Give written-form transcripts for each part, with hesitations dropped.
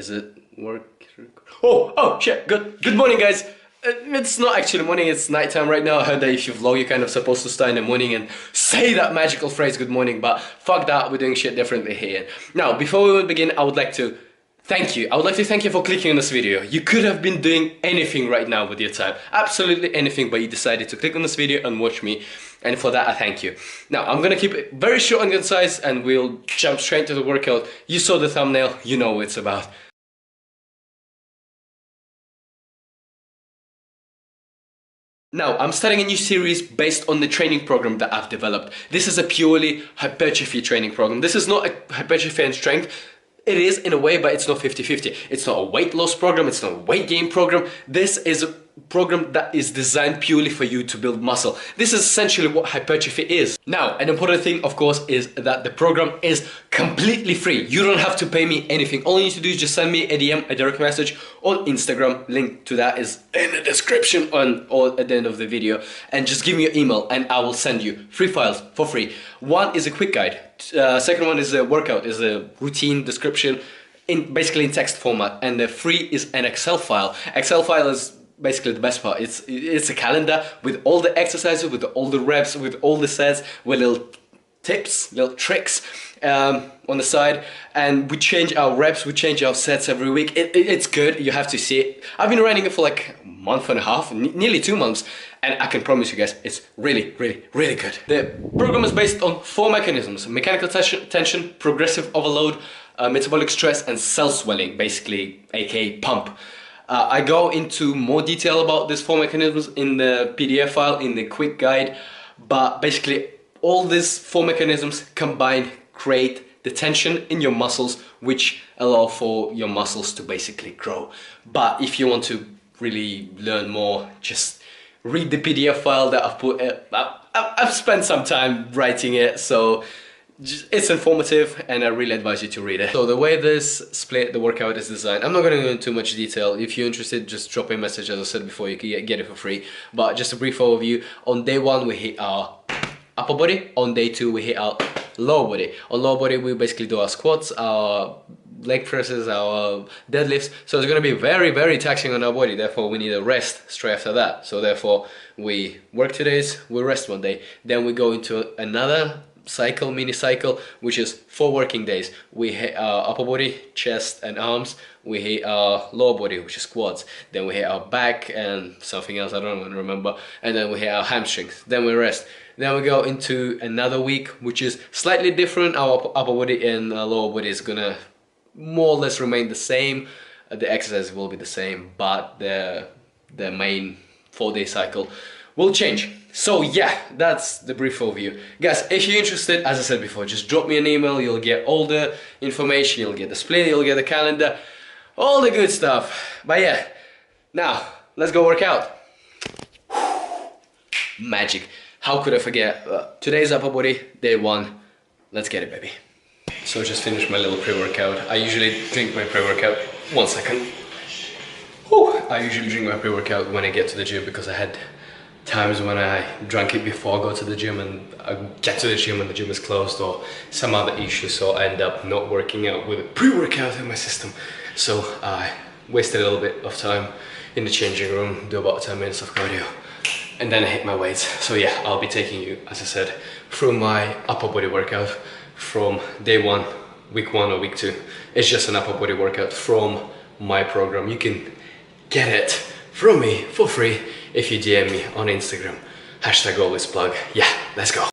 Is it work? Oh shit, good morning guys. It's not actually morning, it's nighttime right now. I heard that if you vlog you're kind of supposed to start in the morning and say that magical phrase good morning, but fuck that, we're doing shit differently here. Now, before we begin, I would like to thank you. I would like to thank you for clicking on this video. You could have been doing anything right now with your time. Absolutely anything, but you decided to click on this video and watch me. And for that, I thank you. Now, I'm gonna keep it very short and concise and we'll jump straight to the workout. You saw the thumbnail, you know what it's about. Now, I'm starting a new series based on the training program that I've developed. This is a purely hypertrophy training program. This is not a hypertrophy and strength. It is in a way, but it's not 50-50. It's not a weight loss program, it's not a weight gain program. This is a program that is designed purely for you to build muscle. This is essentially what hypertrophy is. Now, an important thing, of course, is that the program is completely free. You don't have to pay me anything. All you need to do is just send me a DM, a direct message on Instagram. Link to that is in the description or at the end of the video. And just give me your email and I will send you 3 files for free. One is a quick guide. Second one is a workout, is a routine description basically in text format. And the 3 is an Excel file. Excel file is basically the best part. It's a calendar with all the exercises, with all the reps, with all the sets, with little tips, little tricks on the side, and we change our reps, we change our sets every week. It's good, you have to see it. I've been running it for like a month and a half, nearly 2 months, and I can promise you guys, it's really good. The program is based on 4 mechanisms: mechanical tension, progressive overload, metabolic stress, and cell swelling, basically, aka pump. I go into more detail about these 4 mechanisms in the PDF file, in the quick guide, but basically all these 4 mechanisms combined create the tension in your muscles, which allow for your muscles to basically grow. But if you want to really learn more, just read the PDF file that I've put. I've spent some time writing it, so it's informative and I really advise you to read it. So the way this split, the workout is designed, I'm not going to go into too much detail. If you're interested, just drop a message. As I said before, you can get it for free. But just a brief overview. On day 1 we hit our upper body. On day 2 we hit our lower body. On lower body we basically do our squats, our leg presses, our deadlifts. So it's going to be very taxing on our body. Therefore we need a rest straight after that. So therefore we work 2 days, we rest 1 day. Then we go into another cycle, mini cycle, which is 4 working days. We hit our upper body, chest and arms. We hit our lower body, which is quads. Then we hit our back and something else I don't even remember. And then we hit our hamstrings. Then we rest. Then we go into another week, which is slightly different. Our upper body and lower body is gonna more or less remain the same. The exercise will be the same, but the main 4-day cycle will change. So yeah, that's the brief overview. Guys, if you're interested, as I said before, just drop me an email. You'll get all the information, you'll get the split, you'll get the calendar, all the good stuff. But yeah, now let's go work out. Magic. How could I forget? Today's upper body, day 1. Let's get it, baby. So I just finished my little pre-workout. I usually drink my pre-workout. 1 second. Whew. I usually drink my pre-workout when I get to the gym, because I had times when I drank it before I go to the gym and I get to the gym and the gym is closed or some other issue, so I end up not working out with a pre-workout in my system. So I wasted a little bit of time in the changing room, do about 10 minutes of cardio, and then I hit my weights. So yeah, I'll be taking you, as I said, through my upper body workout from day 1, week 1 or week 2. It's just an upper body workout from my program. You can get it from me for free if you DM me on Instagram. Hashtag always plug. Yeah, let's go.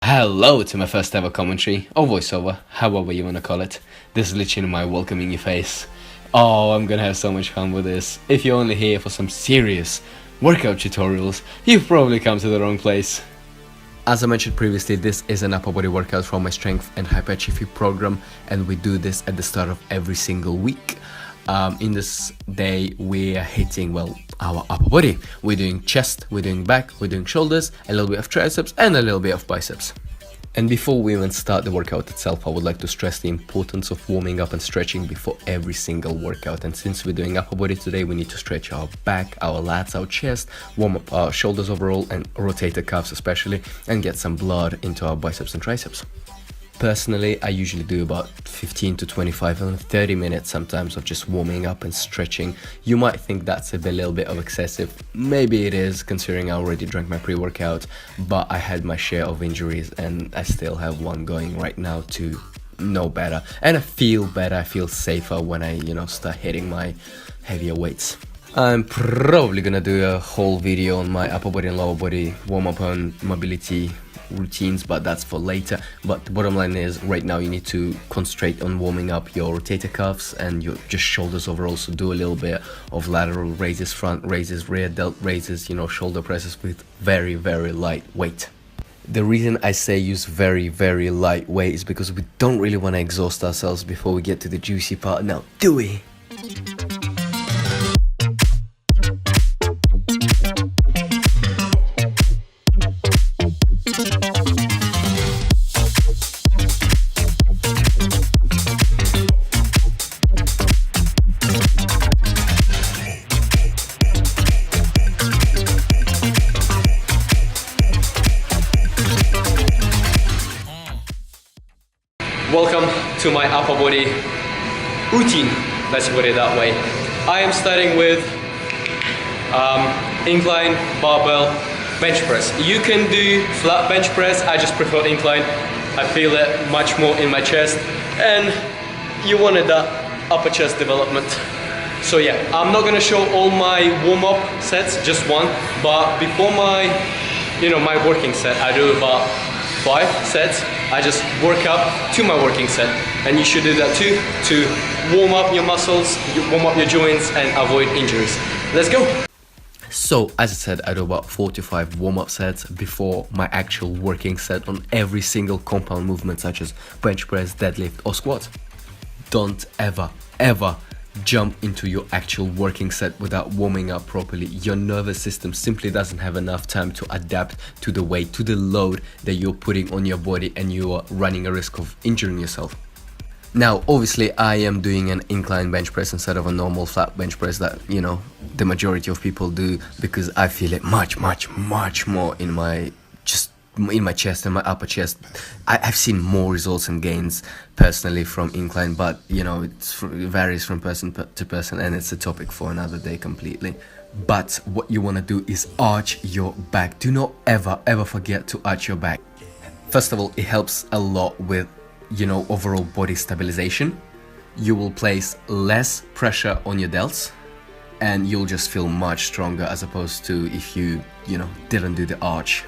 Hello to my first ever commentary, or voiceover, however you want to call it. This is literally my welcoming your face. Oh, I'm gonna have so much fun with this. If you're only here for some serious workout tutorials, you've probably come to the wrong place. As I mentioned previously, this is an upper body workout from my strength and hypertrophy program, and we do this at the start of every single week. In this day we are hitting, well, our upper body. We're doing chest, we're doing back, we're doing shoulders, a little bit of triceps and a little bit of biceps. And before we even start the workout itself, I would like to stress the importance of warming up and stretching before every single workout. And since we're doing upper body today, we need to stretch our back, our lats, our chest, warm up our shoulders overall and rotate the calves especially, and get some blood into our biceps and triceps. Personally, I usually do about 15 to 25 and 30 minutes sometimes of just warming up and stretching. You might think that's a little bit of excessive. Maybe it is, considering I already drank my pre-workout, but I had my share of injuries and I still have one going right now to know better. And I feel better, I feel safer when I, start hitting my heavier weights. I'm probably gonna do a whole video on my upper body and lower body warm-up and mobility routines, but that's for later. But the bottom line is, right now you need to concentrate on warming up your rotator cuffs and your just shoulders overall. So do a little bit of lateral raises, front raises, rear delt raises, shoulder presses with very, very light weight. The reason I say use very, very light weight is because we don't really want to exhaust ourselves before we get to the juicy part. Now, do we? Welcome to my upper body routine, let's put it that way. I am starting with incline barbell bench press. You can do flat bench press, I just prefer incline. I feel it much more in my chest and you wanted that upper chest development. So yeah, I'm not gonna show all my warm-up sets, just one, but before my my working set, I do about 5 sets. I just work up to my working set, and you should do that too, to warm up your muscles, warm up your joints and avoid injuries. Let's go. So as I said, I do about 4 to 5 warm-up sets before my actual working set on every single compound movement, such as bench press, deadlift or squat. Don't ever jump into your actual working set without warming up properly. Your nervous system simply doesn't have enough time to adapt to the weight, to the load that you're putting on your body, and you are running a risk of injuring yourself. Now, obviously, I am doing an incline bench press instead of a normal flat bench press that, the majority of people do, because I feel it much more in my chest and my upper chest. I've seen more results and gains personally from incline, but it varies from person to person, and it's a topic for another day completely. But what you want to do is arch your back. Do not ever forget to arch your back. First of all, it helps a lot with overall body stabilization. You will place less pressure on your delts and you'll just feel much stronger, as opposed to if you didn't do the arch.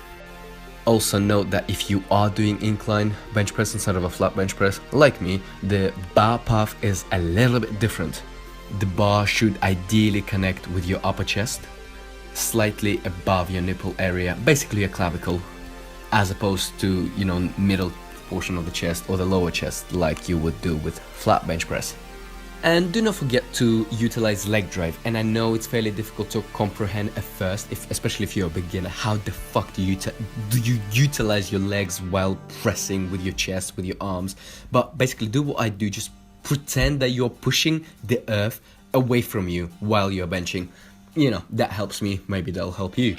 Also note that if you are doing incline bench press instead of a flat bench press, like me, the bar path is a little bit different. The bar should ideally connect with your upper chest, slightly above your nipple area, basically your clavicle, as opposed to, middle portion of the chest or the lower chest like you would do with flat bench press. And do not forget to utilize leg drive. And I know it's fairly difficult to comprehend at first, especially if you're a beginner. How the fuck do you utilize your legs while pressing with your chest, with your arms? But basically do what I do, just pretend that you're pushing the earth away from you while you're benching. That helps me, maybe that'll help you.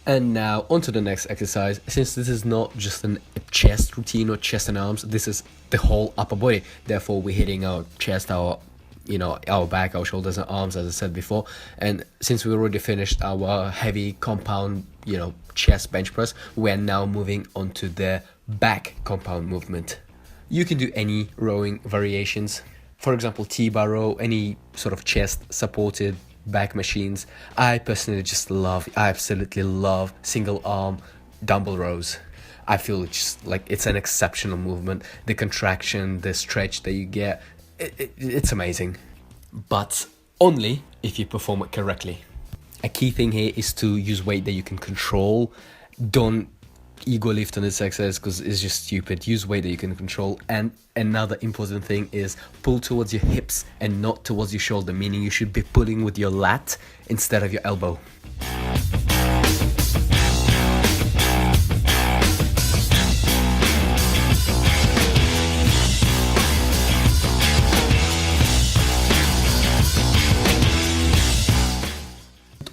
And now on to the next exercise. Since this is not just a chest routine or chest and arms, this is the whole upper body. Therefore, we're hitting our chest, our back, our shoulders and arms, as I said before. And since we already finished our heavy compound, chest bench press, we're now moving on to the back compound movement. You can do any rowing variations. For example, T-bar row, any sort of chest supported back machines. I personally I absolutely love single arm dumbbell rows. I feel just like it's an exceptional movement. The contraction, the stretch that you get, it's amazing. But only if you perform it correctly. A key thing here is to use weight that you can control. Don't ego lift on this exercise because it's just stupid. Use weight that you can control. And another important thing is pull towards your hips and not towards your shoulder, meaning you should be pulling with your lat instead of your elbow.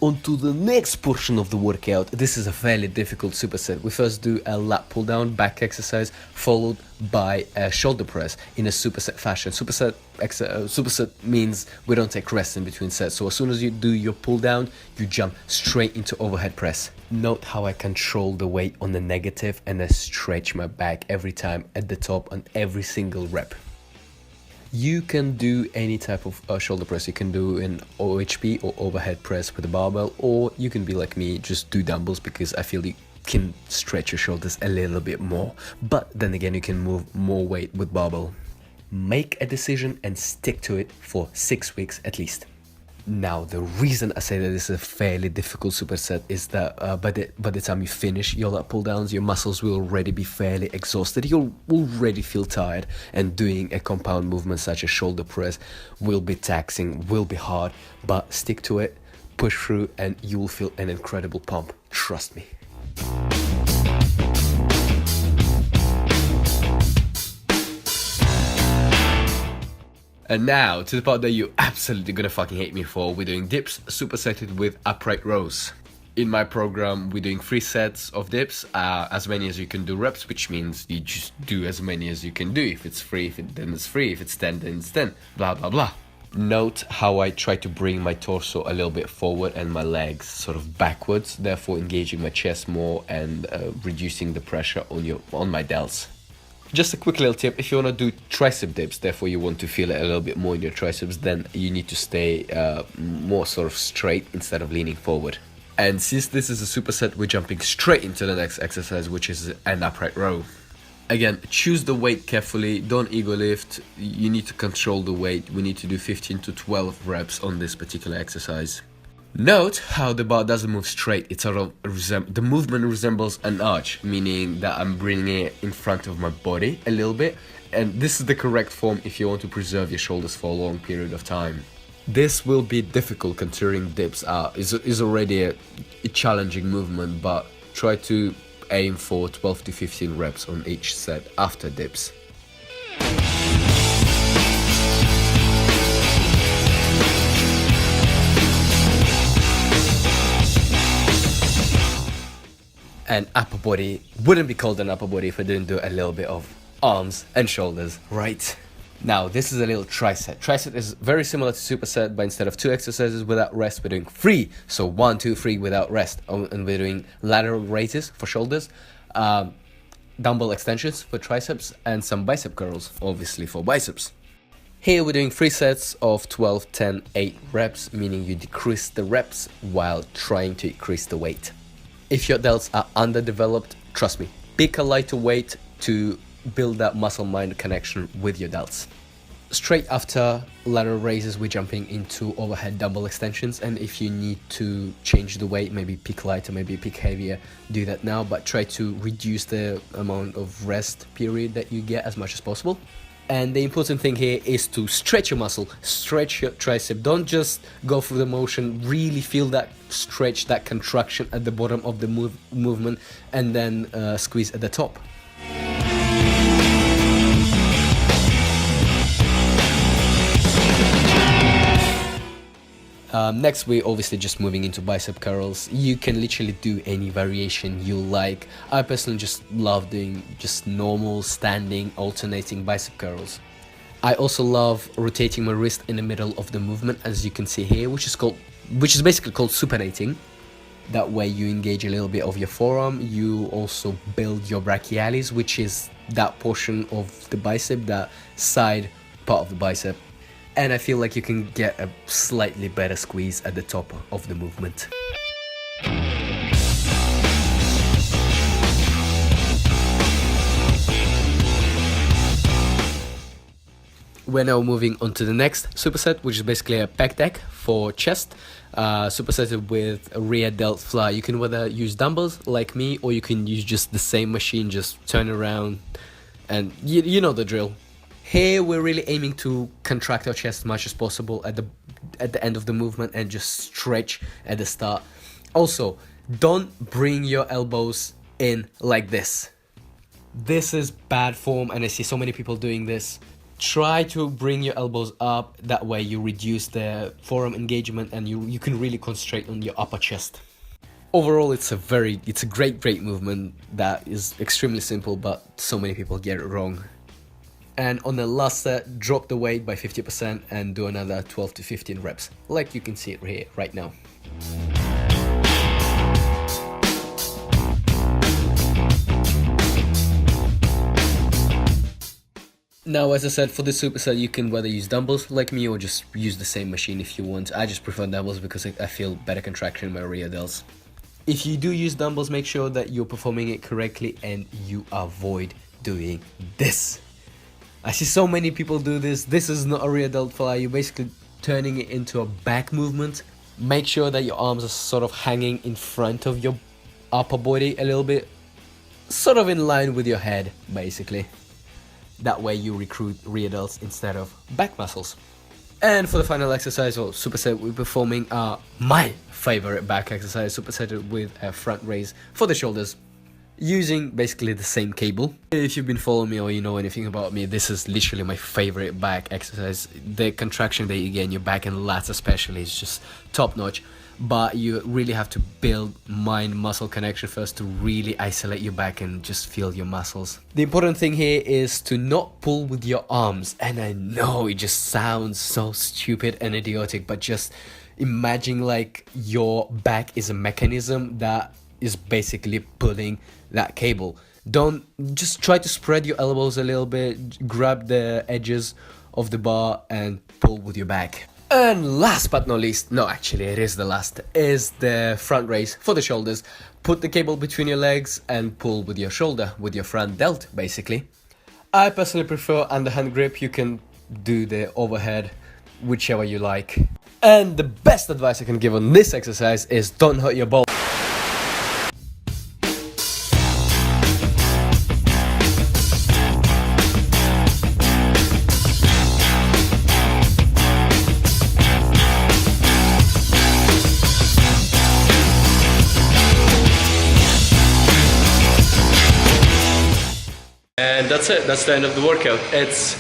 on to the next portion of the workout. This is a fairly difficult superset. We first do a lat pull down back exercise, followed by a shoulder press in a superset fashion. Superset means we don't take rest in between sets. So as soon as you do your pull down, you jump straight into overhead press. Note how I control the weight on the negative and I stretch my back every time at the top on every single rep. You can do any type of shoulder press. You can do an OHP or overhead press with a barbell, or you can be like me, just do dumbbells, because I feel you can stretch your shoulders a little bit more. But then again, you can move more weight with barbell. Make a decision and stick to it for 6 weeks at least. Now, the reason I say that this is a fairly difficult superset is that by the time you finish your lat pull downs, your muscles will already be fairly exhausted. You'll already feel tired, and doing a compound movement such as shoulder press will be taxing, will be hard, but stick to it, push through, and you will feel an incredible pump. Trust me. And now to the part that you're absolutely gonna fucking hate me for. We're doing dips supersetted with upright rows. In my program, we're doing 3 sets of dips, as many as you can do reps, which means you just do as many as you can do. If it's 3, then it's 3. If it's 10, then it's 10. Blah, blah, blah. Note how I try to bring my torso a little bit forward and my legs sort of backwards, therefore engaging my chest more and reducing the pressure on my delts. Just a quick little tip, if you want to do tricep dips, therefore you want to feel it a little bit more in your triceps, then you need to stay more sort of straight instead of leaning forward. And since this is a superset, we're jumping straight into the next exercise, which is an upright row. Again, choose the weight carefully, don't ego lift, you need to control the weight. We need to do 15 to 12 reps on this particular exercise. Note how the bar doesn't move straight. It sort of the movement resembles an arch, meaning that I'm bringing it in front of my body a little bit, and this is the correct form if you want to preserve your shoulders for a long period of time. This will be difficult considering dips is already a challenging movement, but try to aim for 12 to 15 reps on each set after dips. An upper body wouldn't be called an upper body if I didn't do a little bit of arms and shoulders, right? Now, this is a little tricep. Tricep is very similar to superset, but instead of 2 exercises without rest, we're doing 3. So 1, 2, 3 without rest. And we're doing lateral raises for shoulders, dumbbell extensions for triceps, and some bicep curls, obviously for biceps. Here we're doing 3 sets of 12, 10, 8 reps, meaning you decrease the reps while trying to increase the weight. If your delts are underdeveloped, trust me, pick a lighter weight to build that muscle-mind connection with your delts. Straight after lateral raises, we're jumping into overhead dumbbell extensions, and if you need to change the weight, maybe pick lighter, maybe pick heavier, do that now, but try to reduce the amount of rest period that you get as much as possible. And the important thing here is to stretch your muscle, stretch your tricep. Don't just go through the motion, really feel that stretch, that contraction at the bottom of the movement, and then squeeze at the top. Next, we're obviously just moving into bicep curls. You can literally do any variation you like. I personally just love doing just normal standing alternating bicep curls. I also love rotating my wrist in the middle of the movement, as you can see here, which is basically called supinating. That way you engage a little bit of your forearm. You also build your brachialis, which is that portion of the bicep, that side part of the bicep. And I feel like you can get a slightly better squeeze at the top of the movement. We're now moving on to the next superset, which is basically a Pec-Dec for chest, supersetted with a rear delt fly. You can either use dumbbells like me, or you can use just the same machine, just turn around, and you know the drill. Here we're really aiming to contract our chest as much as possible at the end of the movement and just stretch at the start. Also, don't bring your elbows in like this. This is bad form, and I see so many people doing this. try to bring your elbows up. That way you reduce the forearm engagement and you can really concentrate on your upper chest. Overall, it's a great movement that is extremely simple, but so many people get it wrong. And on the last set, drop the weight by 50% and do another 12 to 15 reps, like you can see it here right now. Now, as I said, for the superset, you can whether use dumbbells like me or just use the same machine if you want. I just prefer dumbbells because I feel better contraction in my rear delts. If you do use dumbbells, make sure that you're performing it correctly and you avoid doing this. I see so many people do this. This is not a rear delt fly. You're basically turning it into a back movement. Make sure that your arms are sort of hanging in front of your upper body a little bit, sort of in line with your head, basically. That way you recruit rear delts instead of back muscles. And for the final exercise, or superset, we're performing my favorite back exercise, superset with a front raise for the shoulders, using basically the same cable. If you've been following me or you know anything about me, this is literally my favorite back exercise. The contraction that you get in your back and lats especially is just top notch. But you really have to build mind-muscle connection first to really isolate your back and just feel your muscles. The important thing here is to not pull with your arms. And I know it just sounds so stupid and idiotic, but just imagine like your back is a mechanism that is basically pulling that cable. Don't just try to spread your elbows a little bit, grab the edges of the bar and pull with your back. And last but not least, no, actually it is the last, is the front raise for the shoulders. Put the cable between your legs and pull with your shoulder, with your front delt, basically. I personally prefer underhand grip. You can do the overhead, whichever you like. And the best advice I can give on this exercise is don't hurt your balls. And that's it, that's the end of the workout. It's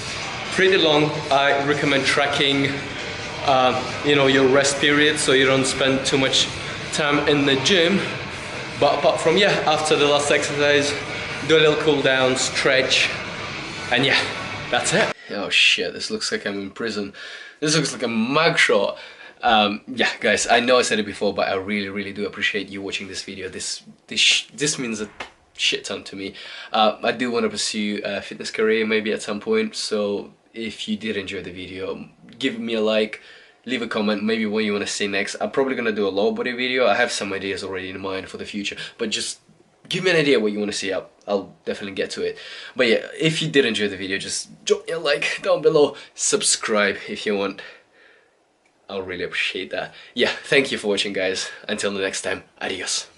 pretty long. I recommend tracking your rest period so you don't spend too much time in the gym. But apart from, after the last exercise, do a little cool down, stretch, and that's it. Oh shit, this looks like I'm in prison. This looks like a mugshot. Guys, I know I said it before, but I really do appreciate you watching this video. This means a shit ton to me. I do want to pursue a fitness career maybe at some point, so if you did enjoy the video, give me a like, leave a comment, maybe what you want to see next. I'm probably gonna do a lower body video. I have some ideas already in mind for the future, but just give me an idea what you want to see. I'll definitely get to it. But if you did enjoy the video, just drop me a like down below, subscribe if you want. I'll really appreciate that. Thank you for watching, guys. Until the next time, adios.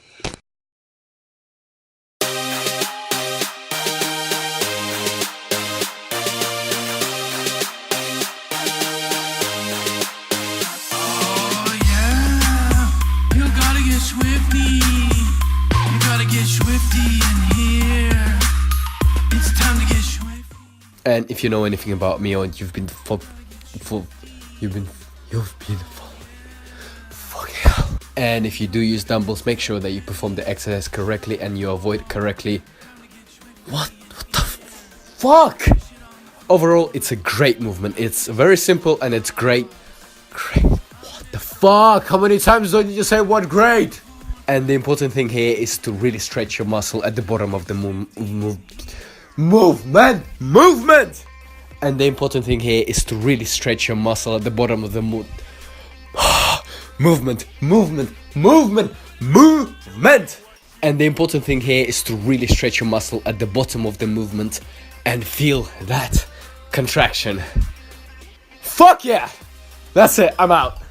And if you know anything about me or you've been following, fucking hell. And if you do use dumbbells, make sure that you perform the exercise correctly and you avoid correctly. What the fuck? Overall, it's a great movement. It's very simple and it's great. What the fuck? How many times don't you say what great? And the important thing here is to really stretch your muscle at the bottom of the movement. And the important thing here is to really stretch your muscle at the bottom of the movement. And the important thing here is to really stretch your muscle at the bottom of the movement and feel that contraction. Fuck yeah! That's it, I'm out.